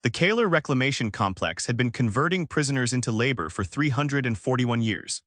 The Kaler Reclamation Complex had been converting prisoners into labor for 341 years.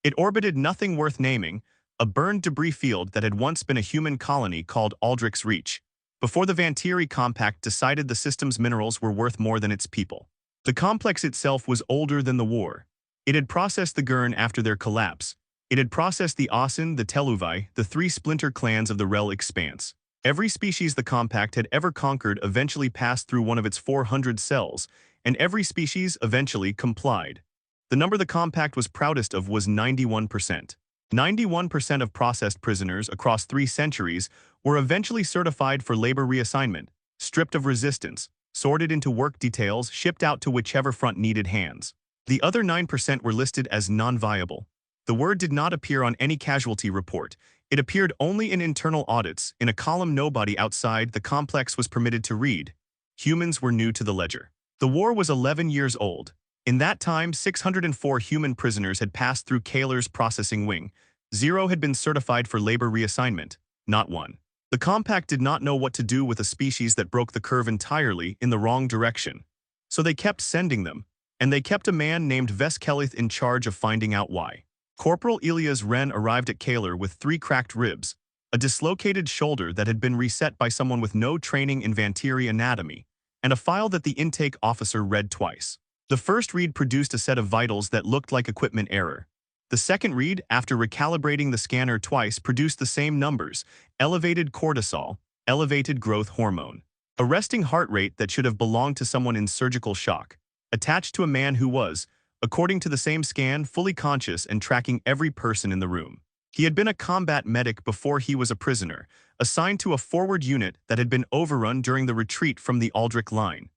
It orbited nothing worth naming, a burned debris field that had once been a human colony called Aldrich's Reach, before the Vantiri Compact decided the system's minerals were worth more than its people. The complex itself was older than the war. It had processed the Gurn after their collapse. It had processed the Asin, the Teluvai, the three splinter clans of the Rel Expanse. Every species the Compact had ever conquered eventually passed through one of its 400 cells, and every species eventually complied. The number the Compact was proudest of was 91%. 91% of processed prisoners across 3 centuries were eventually certified for labor reassignment, stripped of resistance, sorted into work details, shipped out to whichever front needed hands. The other 9% were listed as non-viable. The word did not appear on any casualty report. It appeared only in internal audits, in a column nobody outside the complex was permitted to read. Humans were new to the ledger. The war was 11 years old. In that time, 604 human prisoners had passed through Kaler's processing wing. 0 had been certified for labor reassignment, not 1. The Compact did not know what to do with a species that broke the curve entirely in the wrong direction. So they kept sending them, and they kept a man named Veskelith in charge of finding out why. Corporal Elias Wren arrived at Kaler with 3 cracked ribs, a dislocated shoulder that had been reset by someone with no training in Vantiri anatomy, and a file that the intake officer read twice. The first read produced a set of vitals that looked like equipment error. The second read, after recalibrating the scanner twice, produced the same numbers: elevated cortisol, elevated growth hormone, a resting heart rate that should have belonged to someone in surgical shock, attached to a man who was, according to the same scan, fully conscious and tracking every person in the room. He had been a combat medic before he was a prisoner, assigned to a forward unit that had been overrun during the retreat from the Aldrich line.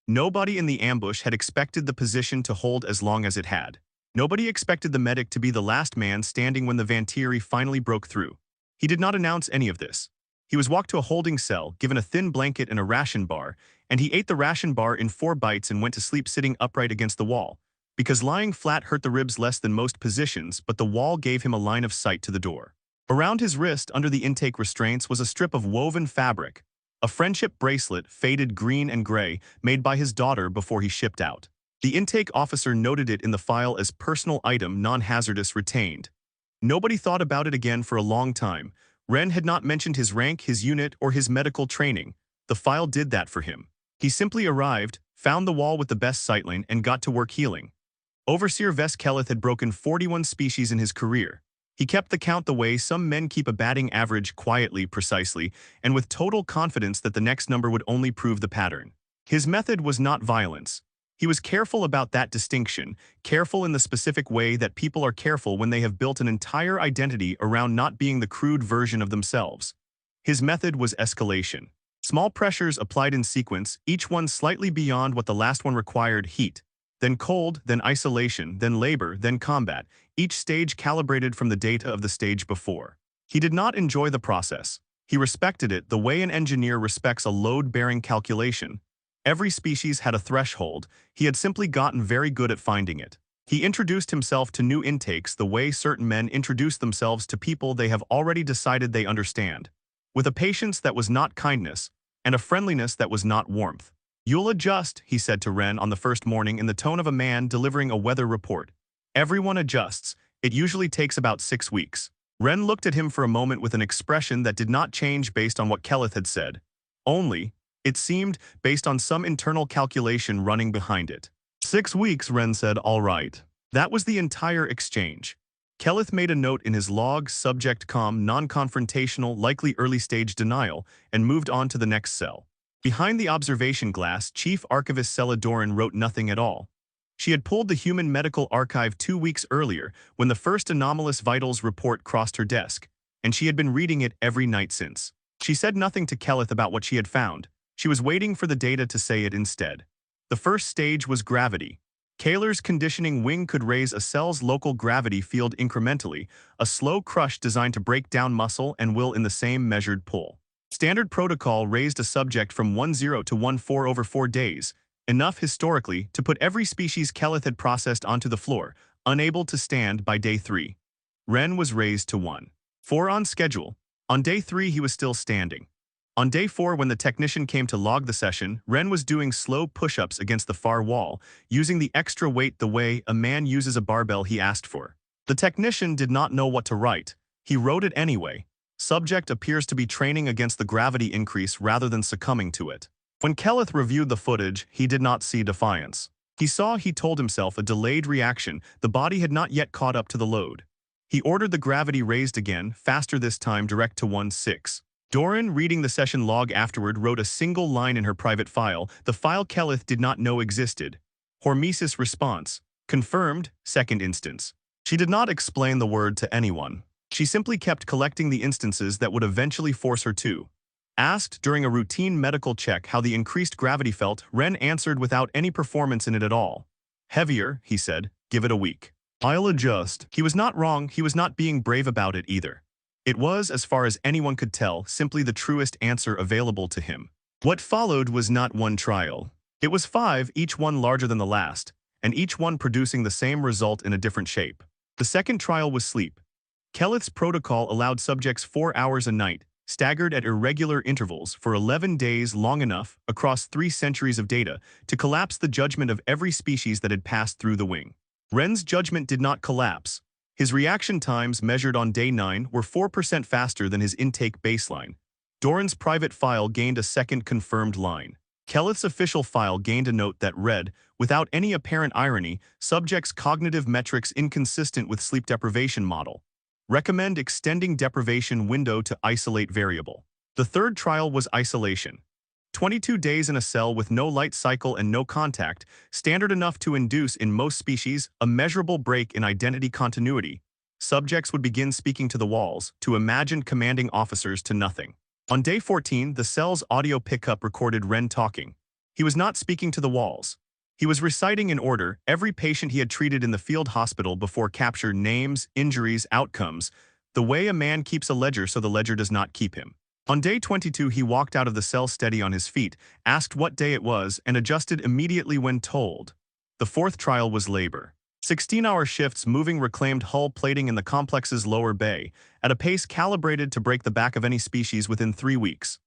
Nobody in the ambush had expected the position to hold as long as it had. Nobody expected the medic to be the last man standing when the Vantiri finally broke through. He did not announce any of this. He was walked to a holding cell, given a thin blanket and a ration bar, and he ate the ration bar in 4 bites and went to sleep sitting upright against the wall, because lying flat hurt the ribs less than most positions, but the wall gave him a line of sight to the door. Around his wrist, under the intake restraints, was a strip of woven fabric, a friendship bracelet, faded green and gray, made by his daughter before he shipped out. The intake officer noted it in the file as personal item, non-hazardous, retained. Nobody thought about it again for a long time. Wren had not mentioned his rank, his unit, or his medical training. The file did that for him. He simply arrived, found the wall with the best sightline, and got to work healing. Overseer Veskelith had broken 41 species in his career. He kept the count the way some men keep a batting average, quietly, precisely, and with total confidence that the next number would only prove the pattern. His method was not violence. He was careful about that distinction, careful in the specific way that people are careful when they have built an entire identity around not being the crude version of themselves. His method was escalation. Small pressures applied in sequence, each one slightly beyond what the last one required: heat, then cold, then isolation, then labor, then combat, each stage calibrated from the data of the stage before. He did not enjoy the process. He respected it the way an engineer respects a load-bearing calculation. Every species had a threshold. He had simply gotten very good at finding it. He introduced himself to new intakes the way certain men introduce themselves to people they have already decided they understand, with a patience that was not kindness, and a friendliness that was not warmth. "You'll adjust," he said to Wren on the first morning in the tone of a man delivering a weather report. "Everyone adjusts. It usually takes about 6 weeks." Wren looked at him for a moment with an expression that did not change based on what Keleth had said. Only, it seemed, based on some internal calculation running behind it. 6 weeks, Wren said. "All right." That was the entire exchange. Keleth made a note in his log: subject calm, non-confrontational, likely early-stage denial, and moved on to the next cell. Behind the observation glass, Chief Archivist Sela Doran wrote nothing at all. She had pulled the Human Medical Archive 2 weeks earlier when the first anomalous vitals report crossed her desk, and she had been reading it every night since. She said nothing to Keleth about what she had found. She was waiting for the data to say it instead. The first stage was gravity. Kaler's conditioning wing could raise a cell's local gravity field incrementally, a slow crush designed to break down muscle and will in the same measured pull. Standard protocol raised a subject from 10 to 14 over 4 days, enough historically to put every species Keleth had processed onto the floor, unable to stand by day 3. Wren was raised to 1. 4 on schedule. On day 3 he was still standing. On day 4, when the technician came to log the session, Ren was doing slow push-ups against the far wall, using the extra weight the way a man uses a barbell he asked for. The technician did not know what to write. He wrote it anyway. Subject appears to be training against the gravity increase rather than succumbing to it. When Kelleth reviewed the footage, he did not see defiance. He told himself, a delayed reaction. The body had not yet caught up to the load. He ordered the gravity raised again, faster this time, direct to 1.6. Doran, reading the session log afterward, wrote a single line in her private file, the file Kelleth did not know existed. Hormesis response. Confirmed, second instance. She did not explain the word to anyone. She simply kept collecting the instances that would eventually force her to. Asked during a routine medical check how the increased gravity felt, Ren answered without any performance in it at all. Heavier, he said, give it a week. I'll adjust. He was not wrong, he was not being brave about it either. It was, as far as anyone could tell, simply the truest answer available to him. What followed was not one trial. It was 5, each one larger than the last, and each one producing the same result in a different shape. The second trial was sleep. Kelleth's protocol allowed subjects 4 hours a night, staggered at irregular intervals for 11 days, long enough, across 3 centuries of data, to collapse the judgment of every species that had passed through the wing. Ren's judgment did not collapse. His reaction times, measured on day 9, were 4% faster than his intake baseline. Doran's private file gained a second confirmed line. Kelleth's official file gained a note that read, without any apparent irony, subject's cognitive metrics inconsistent with sleep deprivation model. Recommend extending deprivation window to isolate variable. The third trial was isolation. 22 days in a cell with no light cycle and no contact, standard enough to induce in most species a measurable break in identity continuity. Subjects would begin speaking to the walls, to imagined commanding officers, to nothing. On day 14, the cell's audio pickup recorded Ren talking. He was not speaking to the walls. He was reciting in order every patient he had treated in the field hospital before capture: names, injuries, outcomes, the way a man keeps a ledger so the ledger does not keep him. On day 22, he walked out of the cell steady on his feet, asked what day it was, and adjusted immediately when told. The fourth trial was labor. 16-hour shifts moving reclaimed hull plating in the complex's lower bay, at a pace calibrated to break the back of any species within 3 weeks.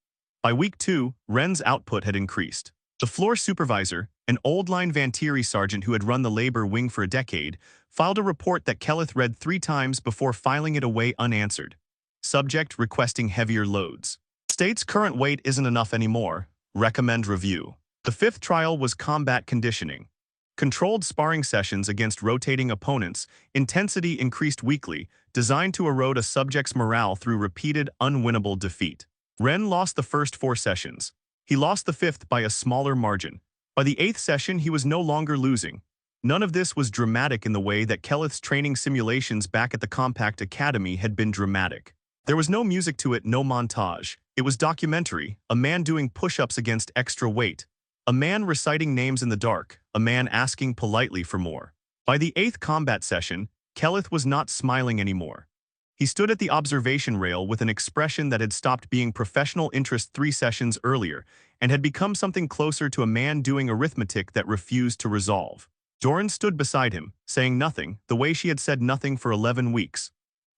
By week 2, Ren's output had increased. The floor supervisor, an old-line Vantiri sergeant who had run the labor wing for a decade, filed a report that Kelleth read 3 times before filing it away unanswered. Subject requesting heavier loads. State's current weight isn't enough anymore. Recommend review. The fifth trial was combat conditioning. Controlled sparring sessions against rotating opponents, intensity increased weekly, designed to erode a subject's morale through repeated, unwinnable defeat. Ren lost the first 4 sessions. He lost the 5th by a smaller margin. By the 8th session, he was no longer losing. None of this was dramatic in the way that Kelleth's training simulations back at the Compact Academy had been dramatic. There was no music to it, no montage. It was documentary, a man doing push-ups against extra weight, a man reciting names in the dark, a man asking politely for more. By the 8th combat session, Kelleth was not smiling anymore. He stood at the observation rail with an expression that had stopped being professional interest 3 sessions earlier and had become something closer to a man doing arithmetic that refused to resolve. Doran stood beside him, saying nothing, the way she had said nothing for 11 weeks.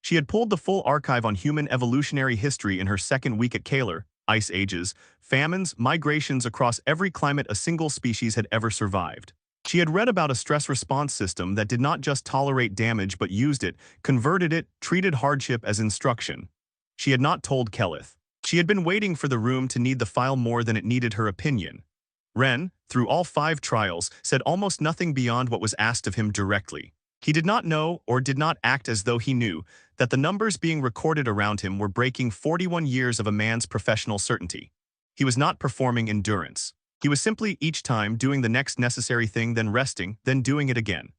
She had pulled the full archive on human evolutionary history in her second week at Kaler: ice ages, famines, migrations across every climate a single species had ever survived. She had read about a stress response system that did not just tolerate damage but used it, converted it, treated hardship as instruction. She had not told Kelleth. She had been waiting for the room to need the file more than it needed her opinion. Ren, through all 5 trials, said almost nothing beyond what was asked of him directly. He did not know, or did not act as though he knew, that the numbers being recorded around him were breaking 41 years of a man's professional certainty. He was not performing endurance. He was simply each time doing the next necessary thing, then resting, then doing it again.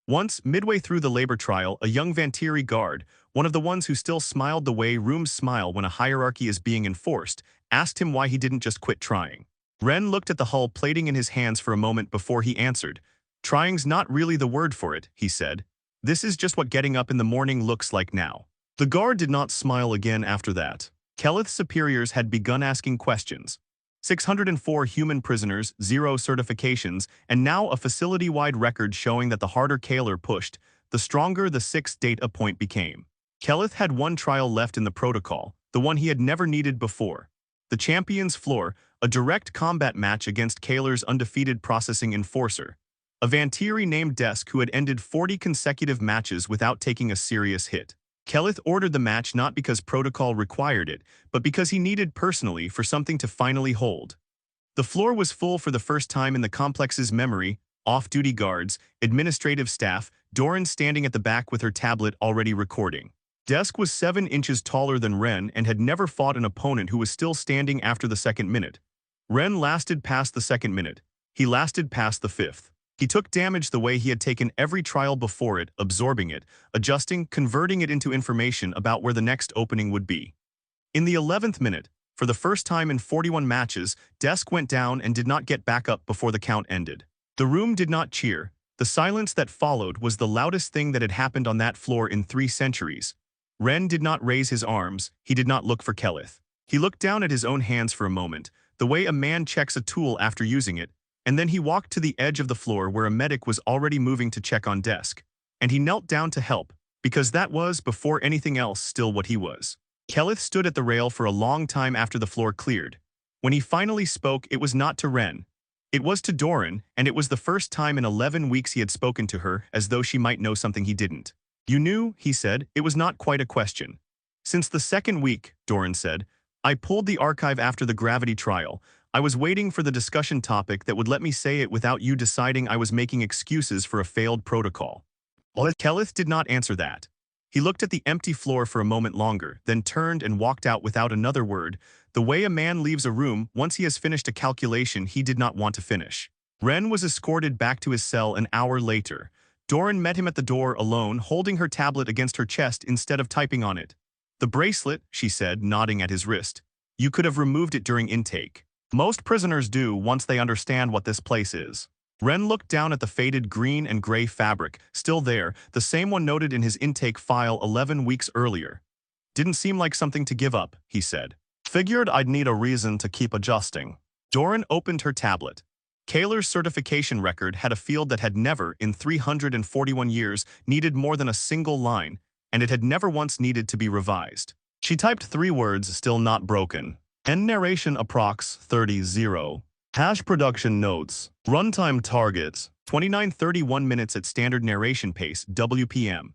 Once, midway through the labor trial, a young Vantiri guard, one of the ones who still smiled the way rooms smile when a hierarchy is being enforced, asked him why he didn't just quit trying. Ren looked at the hull plating in his hands for a moment before he answered. "Trying's not really the word for it," he said. "This is just what getting up in the morning looks like now." The guard did not smile again after that. Kelleth's superiors had begun asking questions. 604 human prisoners, 0 certifications, and now a facility-wide record showing that the harder Kaler pushed, the stronger the 6th data point became. Kelleth had 1 trial left in the protocol, the one he had never needed before. The champion's floor, a direct combat match against Kaler's undefeated processing enforcer. A Vantiri named Desk who had ended 40 consecutive matches without taking a serious hit. Kelith ordered the match not because protocol required it, but because he needed personally for something to finally hold. The floor was full for the first time in the complex's memory, off-duty guards, administrative staff, Doran standing at the back with her tablet already recording. Desk was 7 inches taller than Ren and had never fought an opponent who was still standing after the second minute. Ren lasted past the second minute. He lasted past the fifth. He took damage the way he had taken every trial before it, absorbing it, adjusting, converting it into information about where the next opening would be. In the 11th minute, for the first time in 41 matches, Desk went down and did not get back up before the count ended. The room did not cheer. The silence that followed was the loudest thing that had happened on that floor in 3 centuries. Ren did not raise his arms. He did not look for Kelith. He looked down at his own hands for a moment, the way a man checks a tool after using it, and then he walked to the edge of the floor where a medic was already moving to check on Desk. And he knelt down to help, because that was, before anything else, still what he was. Kelith stood at the rail for a long time after the floor cleared. When he finally spoke, it was not to Ren. It was to Doran, and it was the first time in 11 weeks he had spoken to her, as though she might know something he didn't. You knew, he said. It was not quite a question. Since the second week, Doran said, I pulled the archive after the gravity trial. I was waiting for the discussion topic that would let me say it without you deciding I was making excuses for a failed protocol. Kelith did not answer that. He looked at the empty floor for a moment longer, then turned and walked out without another word, the way a man leaves a room once he has finished a calculation he did not want to finish. Ren was escorted back to his cell an hour later. Doran met him at the door alone, holding her tablet against her chest instead of typing on it. The bracelet, she said, nodding at his wrist. You could have removed it during intake. Most prisoners do once they understand what this place is. Ren looked down at the faded green and gray fabric, still there, the same one noted in his intake file 11 weeks earlier. Didn't seem like something to give up, he said. Figured I'd need a reason to keep adjusting. Doran opened her tablet. Kaler's certification record had a field that had never, in 341 years, needed more than a single line, and it had never once needed to be revised. She typed 3 words, still not broken. End narration approx 30:0. Hash production notes. Runtime targets. 29:31 minutes at standard narration pace, WPM.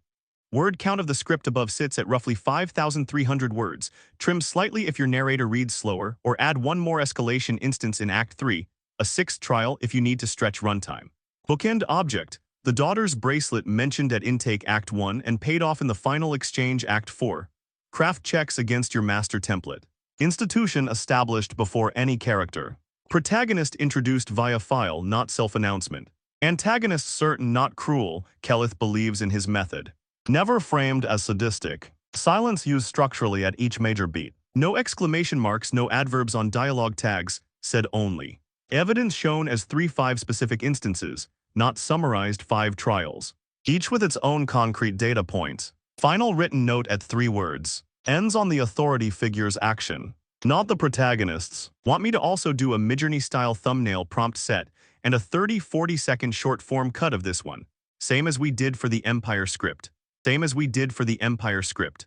Word count of the script above sits at roughly 5,300 words. Trim slightly if your narrator reads slower, or add 1 more escalation instance in Act 3. A 6th trial if you need to stretch runtime. Bookend object. The daughter's bracelet mentioned at intake Act 1 and paid off in the final exchange Act 4. Craft checks against your master template. Institution established before any character. Protagonist introduced via file, not self-announcement. Antagonist certain, not cruel. Kelith believes in his method. Never framed as sadistic. Silence used structurally at each major beat. No exclamation marks, no adverbs on dialogue tags, said only. Evidence shown as 3-5 specific instances, not summarized 5 trials. Each with its own concrete data points. Final written note at 3 words. Ends on the authority figure's action. Not the protagonists. Want me to also do a Midjourney-style thumbnail prompt set and a 30-40 second short-form cut of this one. Same as we did for the Empire script. Same as we did for the Empire script.